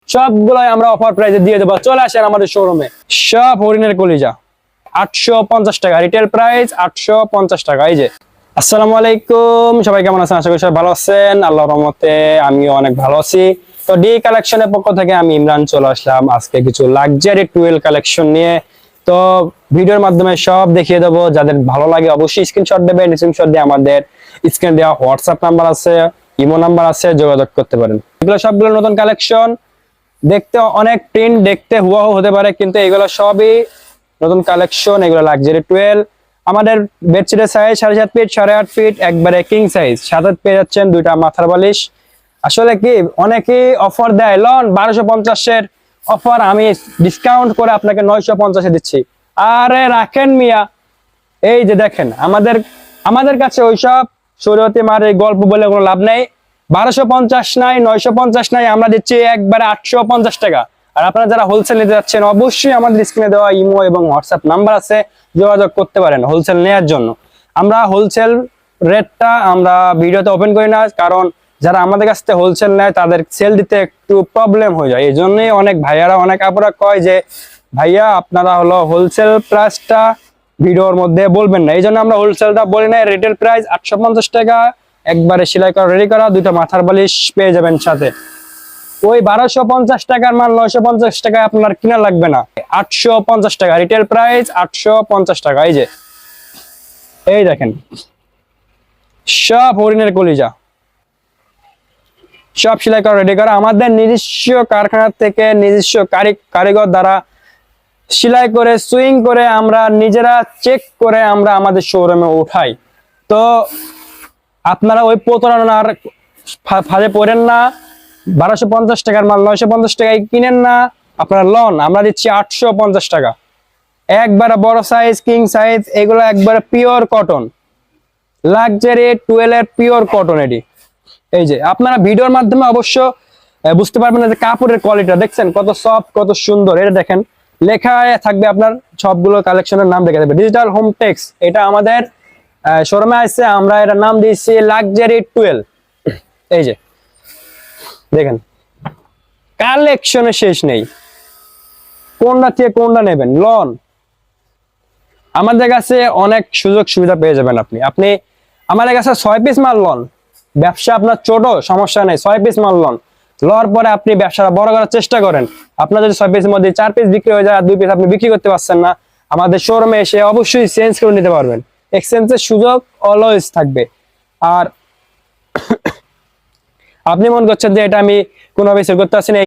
সবগুলাই আমরা অফার প্রাইসে দিয়ে দেবো। চলে আসেন আমাদের শোরুমে। সব হরিণের কলিজা 850 টাকা, রিটেল প্রাইস 850 টাকা। এই যে আসসালামু আলাইকুম, সবাই কেমন আছেন? আশা করি সবাই ভালো আছেন, আল্লাহর রহমতে আমিও অনেক ভালো আছি। তো ডি কালেকশনের পক্ষ থেকে আমি ইমরান চলে আসলাম আজকে কিছু লাক্সারি টুয়েল কালেকশন নিয়ে। তো ভিডিওর মাধ্যমে সব দেখিয়ে দেবো, যাদের ভালো লাগে অবশ্যই স্ক্রিনশট দেবেন। স্ক্রিনশট দিয়ে আমাদের স্ক্রিনে দেওয়া হোয়াটসঅ্যাপ নাম্বার আছে, ইমো নাম্বার আছে, যোগাযোগ করতে পারেন। এগুলো সবগুলো নতুন কালেকশন, দেখতে অনেক প্রিন্ট, দেখতে হুবহু হতে পারে, কিন্তু এগুলো সবই নতুন কালেকশন। এগুলো লাক্সারি টুয়েল। আমাদের বেডশিটের সাইজ 7.5 ফিট, 8.5 ফিট, একবারে কিং সাইজ। সাথে পেয়ে যাচ্ছেন দুইটা মাথার বালিশ। আসলে কি অনেকেই অফার দেয়, লন 1250 এর অফার, আমি ডিসকাউন্ট করে আপনাকে 950 দিচ্ছি। আরে রাখেন মিয়া, এই যে দেখেন আমাদের কাছে ওইসব শরীয়তে মারে গল্প বলে কোনো লাভ নেই। 1250 নাই, 950 নাই, আমরা দিচ্ছি একবারে 850 টাকা। আর আপনারা যারা হোলসেল নিতে যাচ্ছেন অবশ্যই আমাদের স্ক্রিনে দেওয়া ইমো এবং হোয়াটসঅ্যাপ নাম্বার আছে, যোগাযোগ করতে পারেন হোলসেল নেওয়ার জন্য। আমরা হোলসেল রেটটা আমরা ভিডিওতে ওপেন করি না, কারণ যারা আমাদের কাছ থেকে হোলসেল নেয় তাদের সেল দিতে একটু প্রবলেম হয়ে যায়। এই জন্যই অনেক ভাইয়ারা, অনেক আপুরা কয় যে ভাইয়া আপনারা হলো হোলসেল প্রাইসটা ভিডিওর মধ্যে বলবেন না। এই জন্য আমরা হোলসেলটা বলি না। রিটেল প্রাইস 850 টাকা, একবারে সেলাই করা রেডি করা, দুইটা মাথার বালিশ পেয়ে যাবেন সাথে। ওই 1250 টাকার মাল 950 টাকায় আপনার কিনা লাগবে না। 850 টাকা রিটেল প্রাইস, 850 টাকা। এই দেখেন সব হরিণের কলিজা, সব সেলাই করা রেডি করা, আমাদের নিজস্ব কারখানা থেকে নিজস্ব কারিগর দ্বারা সেলাই করে সুইং করে আমরা নিজেরা চেক করে আমরা আমাদের শোরুমে উঠাই। তো আপনারা ওই প্রতারণার ফাঁদে পড়েন না। 1250 টাকার মাল 950 টাকায় কিনেন না। আপনারা লন, আমরা দিচ্ছি 850 টাকা। একবারে বড় সাইজ, কিং সাইজ, এগুলো একবারে পিওর কটন, লাক্সারি টুয়েলের পিওর কটন। এই যে আপনারা ভিডিওর মাধ্যমে অবশ্য বুঝতে পারবেন না যে কাপড়ের কোয়ালিটিটা দেখছেন কত সফট, কত সুন্দর। এটা দেখেন লেখা থাকবে, আপনার সবগুলো কালেকশনের নাম লেখা থাকবে, ডিজিটাল হোম টেক্স। এটা আমাদের শোরুমে আসছে, আমরা এটার নাম দিয়েছি লাক্সারি টুয়েল। এই যে দেখেন কালেকশনের শেষ নেই, কোনটা থেকে কোনটা নেবেন লন। আমাদের কাছে অনেক সুযোগ সুবিধা পেয়ে যাবেন। আপনি আমাদের কাছে 6 পিস মাল লন, ব্যবসা আপনার ছোট সমস্যা নেই, 6 পিস মাল লন। লওয়ার পরে আপনি ব্যবসাটা বড় করার চেষ্টা করেন। আপনার যদি 6 পিসের মধ্যে 4 পিস বিক্রি হয়ে যায় আর 2 পিস আপনি বিক্রি করতে পারছেন না, আমাদের শোরুমে এসে অবশ্যই চেঞ্জ করে নিতে পারবেন। এক্সচেঞ্জের সুযোগ অলওয়েজ থাকবে। আর আপনি মনে করছেন যে এটা আমি কোনোভাবে সেল করতে পারছি না,